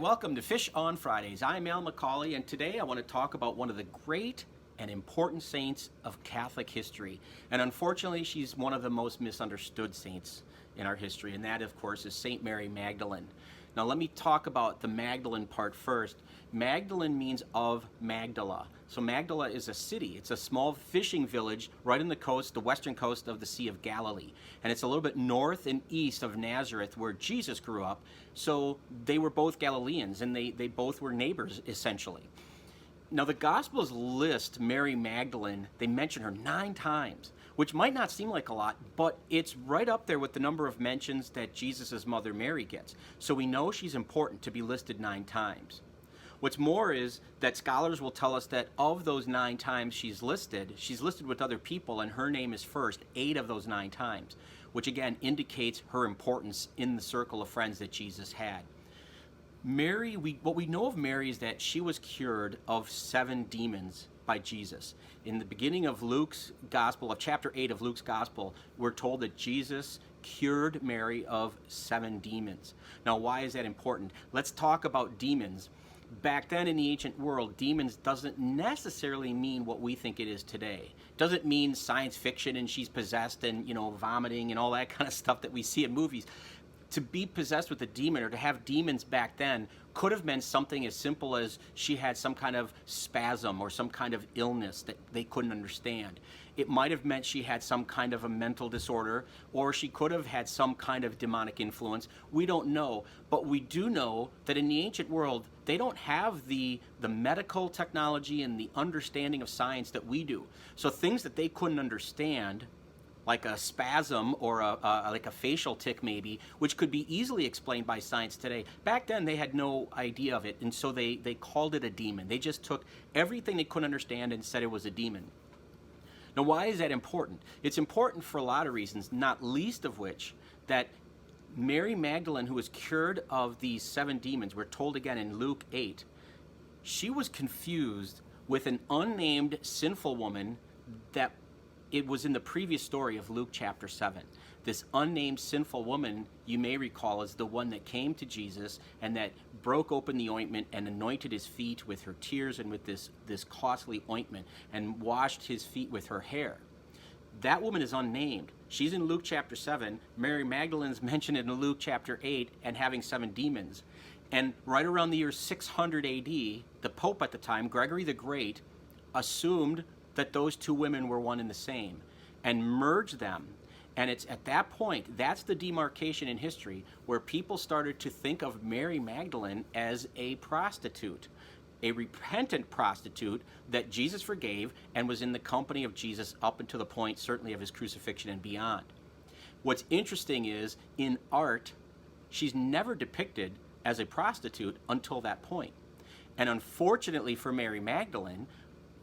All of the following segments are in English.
welcome to Fish on Fridays. I'm Al McCauley, and today I want to talk about one of the great and important saints of Catholic history. And unfortunately, she's one of the most misunderstood saints in our history, and that, of course, is Saint Mary Magdalene. Now, let me talk about the Magdalene part first. Magdalene means of Magdala. So Magdala is a city. It's a small fishing village right on the coast, the western coast of the Sea of Galilee. And it's a little bit north and east of Nazareth where Jesus grew up. So they were both Galileans, and they both were neighbors, essentially. Now, the Gospels list Mary Magdalene, they mention her 9 times, which might not seem like a lot, but it's right up there with the number of mentions that Jesus' mother Mary gets. So we know she's important to be listed 9 times. What's more is that scholars will tell us that of those 9 times she's listed with other people, and her name is first 8 of those 9 times, which again indicates her importance in the circle of friends that Jesus had. Mary, what we know of Mary is that she was cured of 7 demons by Jesus. In the beginning of Luke's Gospel, of chapter 8 of Luke's Gospel, we're told that Jesus cured Mary of 7 demons. Now, why is that important? Let's talk about demons. Back then in the ancient world, demons doesn't necessarily mean what we think it is today. Doesn't mean science fiction and she's possessed and, vomiting and all that kind of stuff that we see in movies. To be possessed with a demon, or to have demons back then, could have meant something as simple as she had some kind of spasm or some kind of illness that they couldn't understand. It might have meant she had some kind of a mental disorder, or she could have had some kind of demonic influence. We don't know, but we do know that in the ancient world, they don't have the medical technology and the understanding of science that we do. So things that they couldn't understand, like a spasm or like a facial tic maybe, which could be easily explained by science today. Back then, they had no idea of it, and so they called it a demon. They just took everything they couldn't understand and said it was a demon. Now, why is that important? It's important for a lot of reasons, not least of which that Mary Magdalene, who was cured of these 7 demons, we're told again in Luke 8, she was confused with an unnamed sinful woman that it was in the previous story of Luke chapter 7. This unnamed sinful woman, you may recall, is the one that came to Jesus and that broke open the ointment and anointed his feet with her tears and with this costly ointment and washed his feet with her hair. That woman is unnamed. She's in Luke chapter 7. Mary Magdalene's mentioned in Luke chapter 8 and having 7 demons. And right around the year 600 AD, the Pope at the time, Gregory the Great, assumed that those 2 women were one and the same and merged them. And it's at that point, that's the demarcation in history where people started to think of Mary Magdalene as a prostitute, a repentant prostitute that Jesus forgave and was in the company of Jesus up until the point certainly of his crucifixion and beyond. What's interesting is in art, she's never depicted as a prostitute until that point. And unfortunately for Mary Magdalene,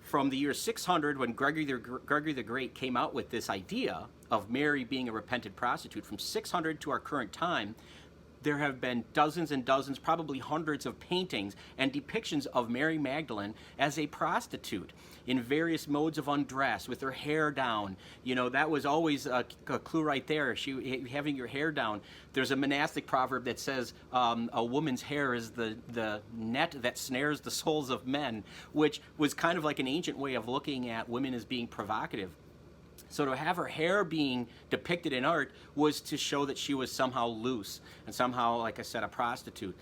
from the year 600, when Gregory the Great came out with this idea of Mary being a repentant prostitute, from 600 to our current time, there have been dozens and dozens, probably hundreds of paintings and depictions of Mary Magdalene as a prostitute in various modes of undress, with her hair down. That was always a clue right there, having your hair down. There's a monastic proverb that says a woman's hair is the net that snares the souls of men, which was kind of like an ancient way of looking at women as being provocative. So to have her hair being depicted in art was to show that she was somehow loose and somehow, like I said, a prostitute.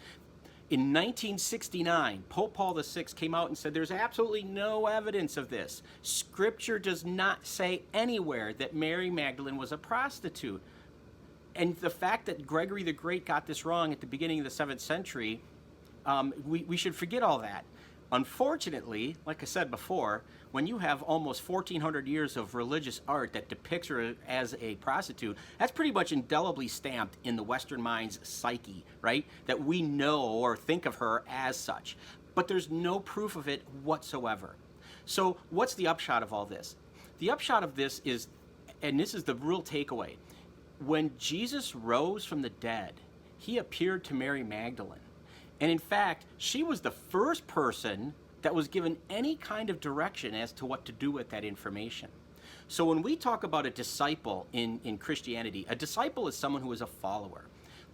In 1969, Pope Paul VI came out and said there's absolutely no evidence of this. Scripture does not say anywhere that Mary Magdalene was a prostitute. And the fact that Gregory the Great got this wrong at the beginning of the 7th century, we should forget all that. Unfortunately, like I said before, when you have almost 1,400 years of religious art that depicts her as a prostitute, that's pretty much indelibly stamped in the Western mind's psyche, right? That we know or think of her as such. But there's no proof of it whatsoever. So what's the upshot of all this? The upshot of this is, and this is the real takeaway, when Jesus rose from the dead, he appeared to Mary Magdalene. And in fact, she was the first person that was given any kind of direction as to what to do with that information. So when we talk about a disciple in Christianity, a disciple is someone who is a follower.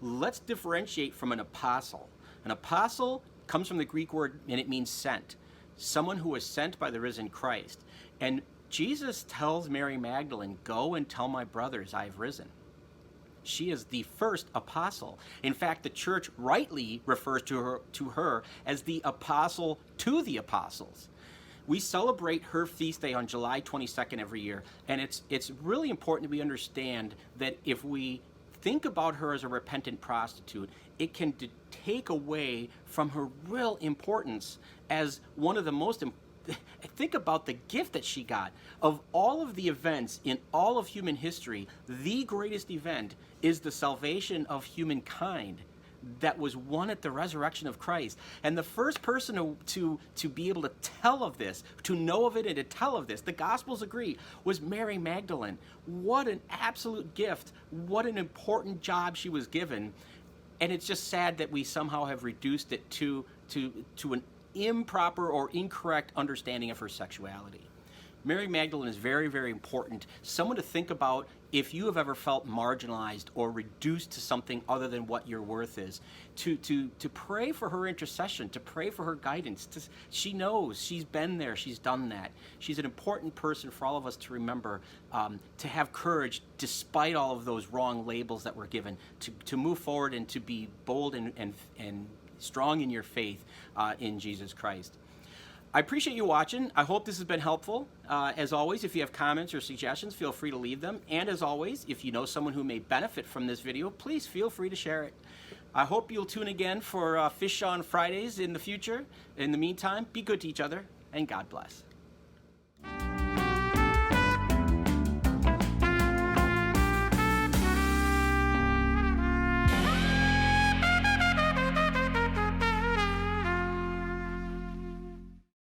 Let's differentiate from an apostle. An apostle comes from the Greek word, and it means sent. Someone who was sent by the risen Christ. And Jesus tells Mary Magdalene, go and tell my brothers I've risen. She is the first apostle. In fact, the church rightly refers to her as the apostle to the apostles. We celebrate her feast day on July 22nd every year, and it's really important that we understand that if we think about her as a repentant prostitute, it can take away from her real importance as one of the most think about the gift that she got. Of all of the events in all of human history, the greatest event is the salvation of humankind that was won at the resurrection of Christ. And the first person to be able to tell of this, to know of it and to tell of this, the Gospels agree, was Mary Magdalene. What an absolute gift. What an important job she was given. And it's just sad that we somehow have reduced it to an improper or incorrect understanding of her sexuality. Mary Magdalene is very, very important. Someone to think about if you have ever felt marginalized or reduced to something other than what your worth is. To pray for her intercession, to pray for her guidance. She knows, she's been there, she's done that. She's an important person for all of us to remember, to have courage despite all of those wrong labels that were given, to move forward and to be bold and strong in your faith in Jesus Christ. I appreciate you watching. I hope this has been helpful. As always, if you have comments or suggestions, feel free to leave them. And as always, if you know someone who may benefit from this video, please feel free to share it. I hope you'll tune again for Fish on Fridays in the future. In the meantime, be good to each other, and God bless.